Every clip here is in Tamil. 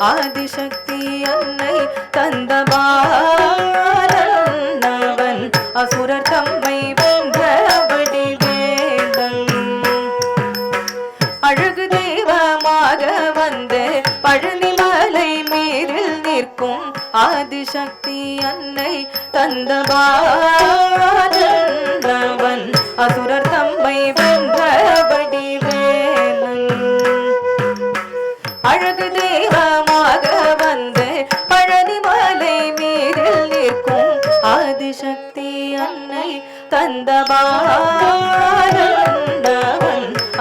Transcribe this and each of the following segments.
ஆதிசக்தி அன்னை தந்தபாலன் அசுரர் தம்மை வென்றபடி வேந்தன் அழகு தெய்வமாக வந்து பழனிமலை மீதில் நிற்கும் ஆதிசக்தி அன்னை தந்தபாலன் அசுரர் தம்மை வென்றபடி வேந்தன் அழகு தெய்வமாக வந்து பழனிமலை மீதில் நிற்கும் ஆதிசக்தி அன்னை தந்தபாலன்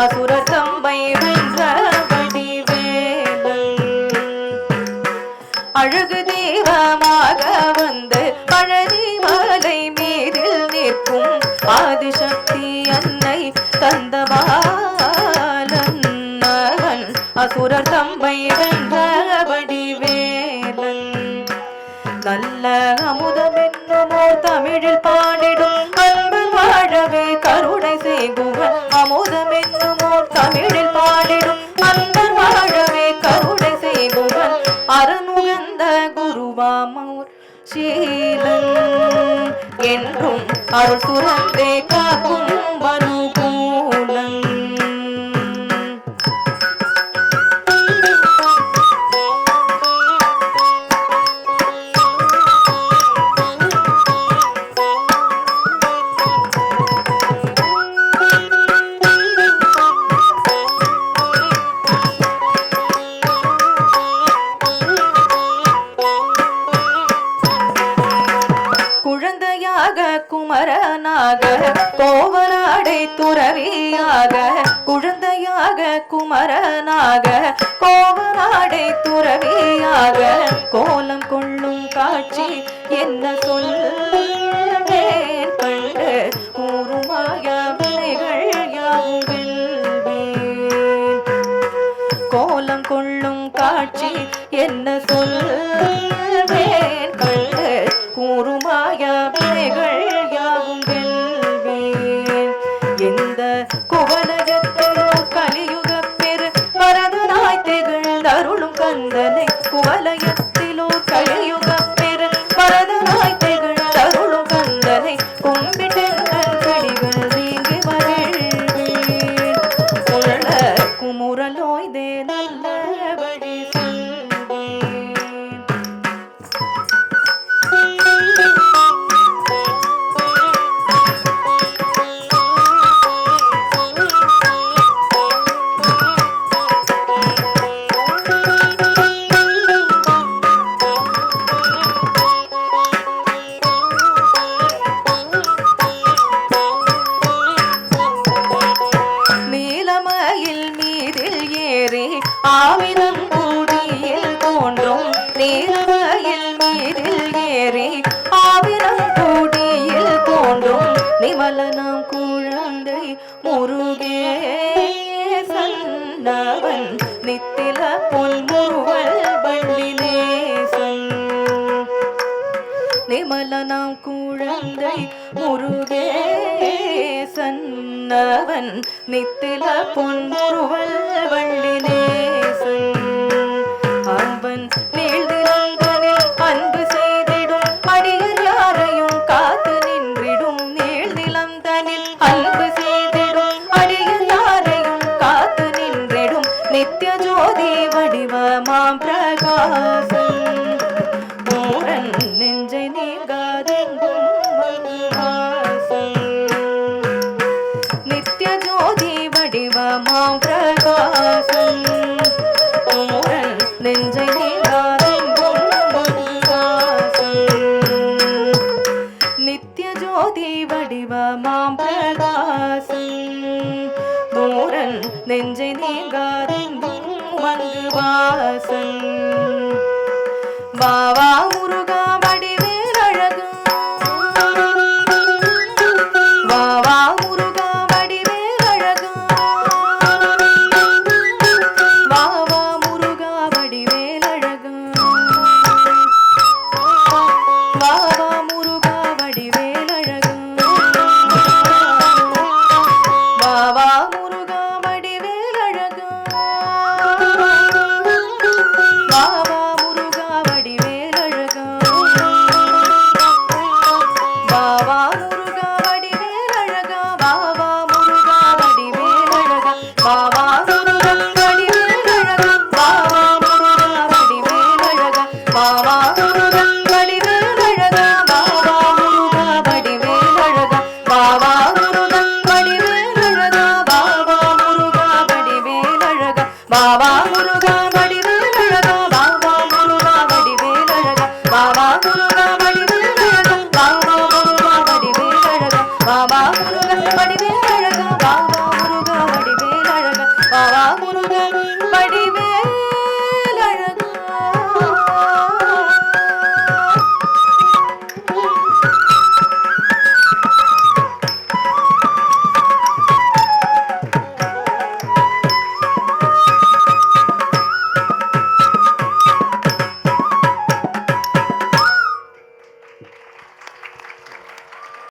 அசுரர் தம்மை வென்றபடி வேந்தன் அழகு தெய்வமாக வந்து பழனிமலை மீதில் நிற்கும் ஆதிசக்தி அன்னை தந்தபாலன் அசுரர் தம்மை வென்றபடி வேலன் நல்ல அமுதமென்னுமோ தமிழில் பாடிடும் அன்பு வாழவே கருணை செய்குவன் அமுதமென்னுமோ தமிழில் பாடிடும் அன்பு வாழவே கருணை செய்குவன் அருணுகந்த குருவாமோர் சீலன் என்றும் அருள் சுரந்தே காக்கும் மனுகூலன் குமரனாக கோவனாடை துறவியாக குழந்தையாக குமரனாக கோவனாடை துறவியாக கோலம் கொள்ளும் காட்சி என்ன சொல்வேன் கண்டு கூறுமாய வினைகள் யாவும் கோலம் கொள்ளும் காட்சி என்ன சொல்வேன் கண்டு கூறுமாய வினைகள் யாவும் வெல்வேன் எந்த குவலயத்திலோ கலியுக பெரு வரதனாய் திகழ்ந்தருளும் கந்தனை குவலயத்திலோ கலியுக பெரு வரதனாய் திகழ்ந்தருளும் கந்தனை கும்பிட்டெங்கள் கடிகள் நீங்கி மகிழ்வேன் உள்ள குமுறலோய்தே நல்லபடி ஆவினங்குடியில் தோன்றும் நீலமயில் மீதில் ஏறி ஆவினங்குடியில் தோன்றும் நிமலனாம் குழந்தை முருகேசன் நித்தில பொன்முருவல் வள்ளி நேசன் நிமலனாம் குழந்தை முருகேசன் நித்தில பொன்முருவல் வள்ளி நேசன் அன்பன் நீழ்திலங்கனில் அன்பு செய்திடும் அடியர் யாரையும் காத்து நின்றிடும் நீழ்நிலந்தனில் அன்பு செய்திடும் அடியர் யாரையும் காத்து நின்றிடும் நித்ய ஜோதி வடிவமாம் பிரகாசன் மூரன் நெஞ்சை நீங்காதெங்கும் நித்ய ஜோதி வடிவமாம் பிரகாசன் மூரன் நெஞ்சை நீங்காதெங்கும் நித்ய ஜோதி வடிவமாம் பிரகாசன் மூரன் நெஞ்சை நீங்காதெங்கும் வாசன் வாவா முரு